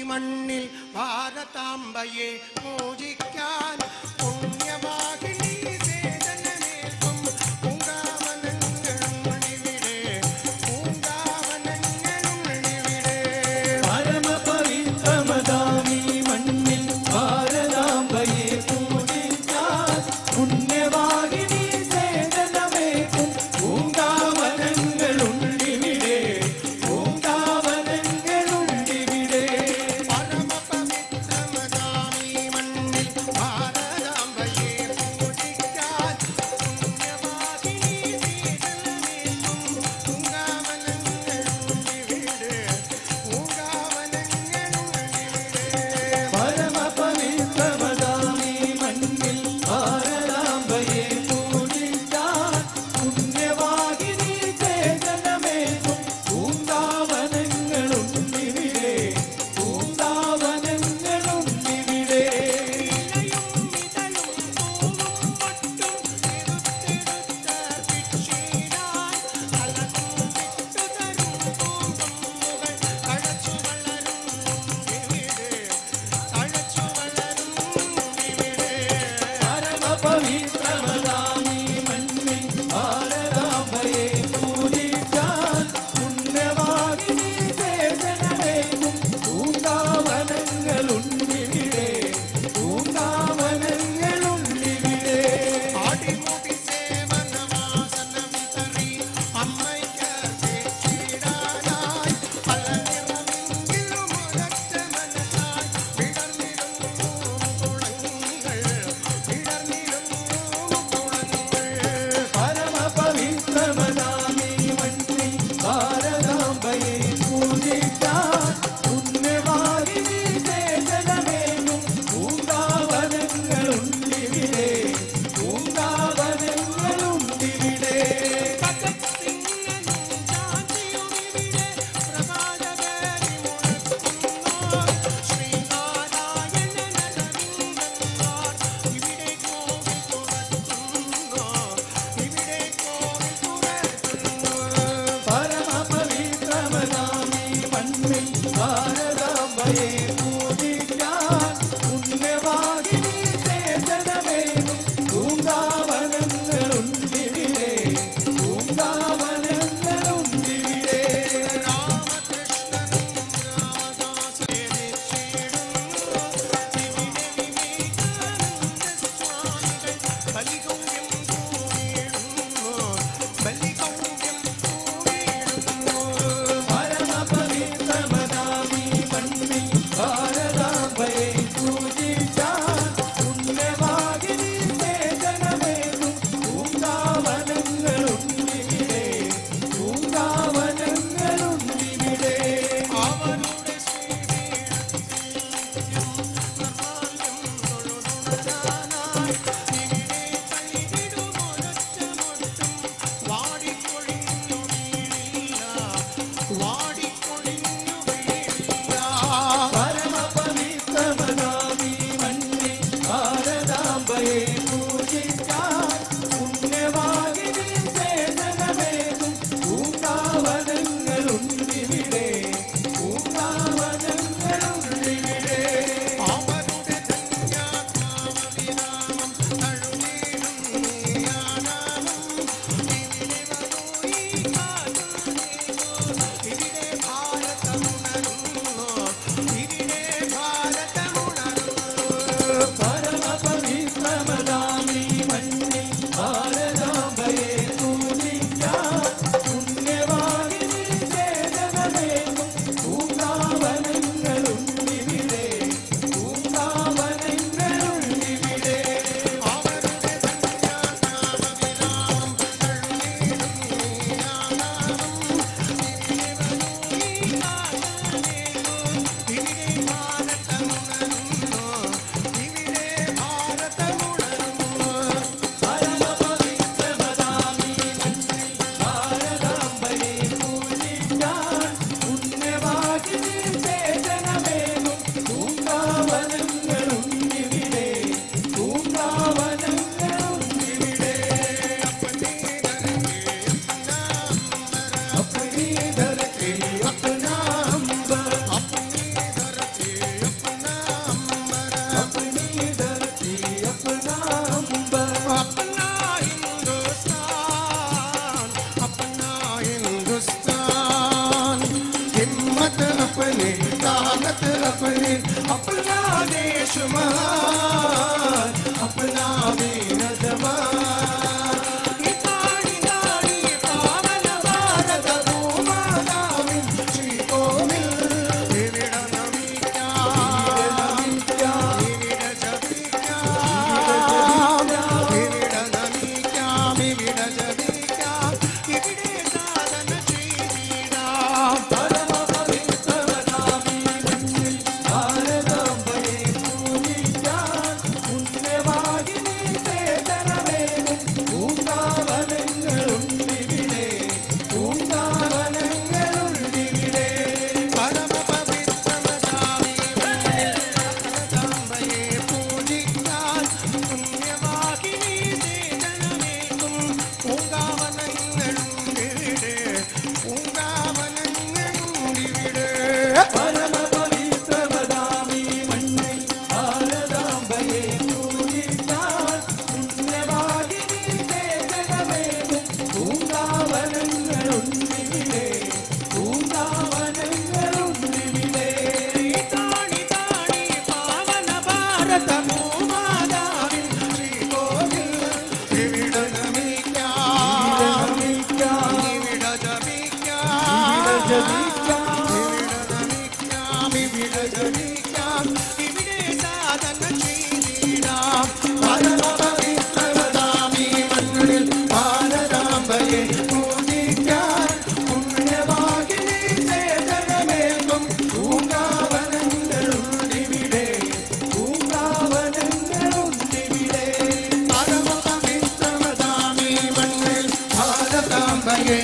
മണ്ണിൽ ഭാരതാംബയെ പൂജിക്കാൻ പുണ്യവാഹിനി സേതനമേൽക്കും പൂങ്കാവനങ്ങളുണ്ടിവിടെ പൂങ്കാവനങ്ങളുണ്ടിവിടെ പരമപവിത്രമതാമീ മണ്ണിൽ ഭാരതാംബയെ പൂജിക്കാൻ പുണ്യവാഹിനി സേതനമേൽക്കും പൂങ്കാവനങ്ങളുണ്ടിവിടെ പൂങ്കാവനങ്ങളുണ്ടിവിടെ പരമപവിത്രമതാമീ മണ്ണിൽ ഭാരതാംബയെ പൂജിക്കാൻ പുണ്യവാഹിനി സേതനമേൽക്കും പൂങ്കാവനങ്ങളുണ്ടിവിടെ പൂങ്കാവനങ്ങളുണ്ടിവിടെ പരമപവിത്രമതാമീ മണ്ണിൽ ഭാരതാംബയെ പൂജിക്കാൻ പുണ്യവാഹിനി സേതനമേൽക്കും പൂങ്കാവനങ്ങളുണ്ടിവിടെ പൂങ്കാവനങ്ങളുണ്ടിവിടെ പരമപവിത്രമതാമീ മണ്ണിൽ ഭാരതാംബയെ പൂജിക്കാൻ പുണ്യവാഹിനി സേതനമേൽക്കും പൂങ്കാവനങ്ങളുണ്ടിവിടെ പൂങ്കാവനങ്ങളുണ്ടിവിടെ ആടിമുടി സേവനവാസന വിതറി അമ്മയ്ക്ക് ചേച്ചിടാനായി പല നിറമെങ്കിലും ഒരൊറ്റ മനസ്സായി വിടർന്നിടുന്നു കുളങ്ങൾ പരമപവിത്രമതാമീ മണ്ണിൽ ഭാരതാംബയെ പൂജിക്കാൻ പുണ്യവാഹിനി സേതനമേൽക്കും പൂങ്കാവനങ്ങളുണ്ടിവിടെ പൂങ്കാവനങ്ങളുണ്ടിവിടെ പരമപവിത്രമതാമീ മണ്ണിൽ ഭാരതാംബയെ പൂജിക്കാൻ പുണ്യവാഹിനി സേതനമേൽക്കും പൂങ്കാവനങ്ങളുണ്ടിവിടെ പൂങ്കാവനങ്ങളുണ്ടിവിടെ പരമപവിത്രമതാമീ മണ്ണിൽ ഭാരതാംബയെ अपने ताकत अपने अपना देश महान अपना वीर जवान इताड़ी दाड़ी पावन भारत भूमादाविन श्री कोविल विविध नमित्या विविध जपित्या विविध नमित्या विविध जपित्या विविधे साधन श्रीवीरा परम पवित्रवदामि मन्निल ഭാരതാംബയെ പൂജിക്കാൻ പുണ്യവാഹിനി സേവനമേകും പൂങ്കാവനങ്ങളുണ്ടിവിടെ പൂങ്കാവനങ്ങളുണ്ടിവിടെ പരമപവിത്രമതാമി മണ്ണിൽ ഭാരതാംബയെ പൂജിക്കാൻ പുണ്യവാഹിനി സേവനമേകും പൂങ്കാവനങ്ങളുണ്ടിവിടെ പൂങ്കാവനങ്ങളുണ്ടിവിടെ പരമപവിത്രവദാമി മണ്ണിൽ ഭാരതാംബയെ പൂജിക്കാൻ പുണ്യവാഹിനി സേവനമേകും പൂങ്കാവനങ്ങളുണ്ടിവിടെ പൂങ്കാവനങ്ങളുണ്ടിവിടെ താണി താണി പാവന ഭാരത ഭൂമാതാവിൻ ശ്രീ കോവിൽ വിവിധ നമിക്കാം വിവിധ ജപിക്കാം വിവിധ ജപിക്കാം വിവിധേ സാധന ശ്രീരാം പരമപവിത്രവദാമി മണ്ണിൽ ഭാരതാംബയെ പൂജിക്കാൻ പുണ്യവാഹിനി സേവനമേകും പൂങ്കാവനങ്ങളുണ്ടിവിടെ പൂങ്കാവനങ്ങളുണ്ടിവിടെ പരമപവിത്രമതാമി മണ്ണിൽ ഭാരതാംബയെ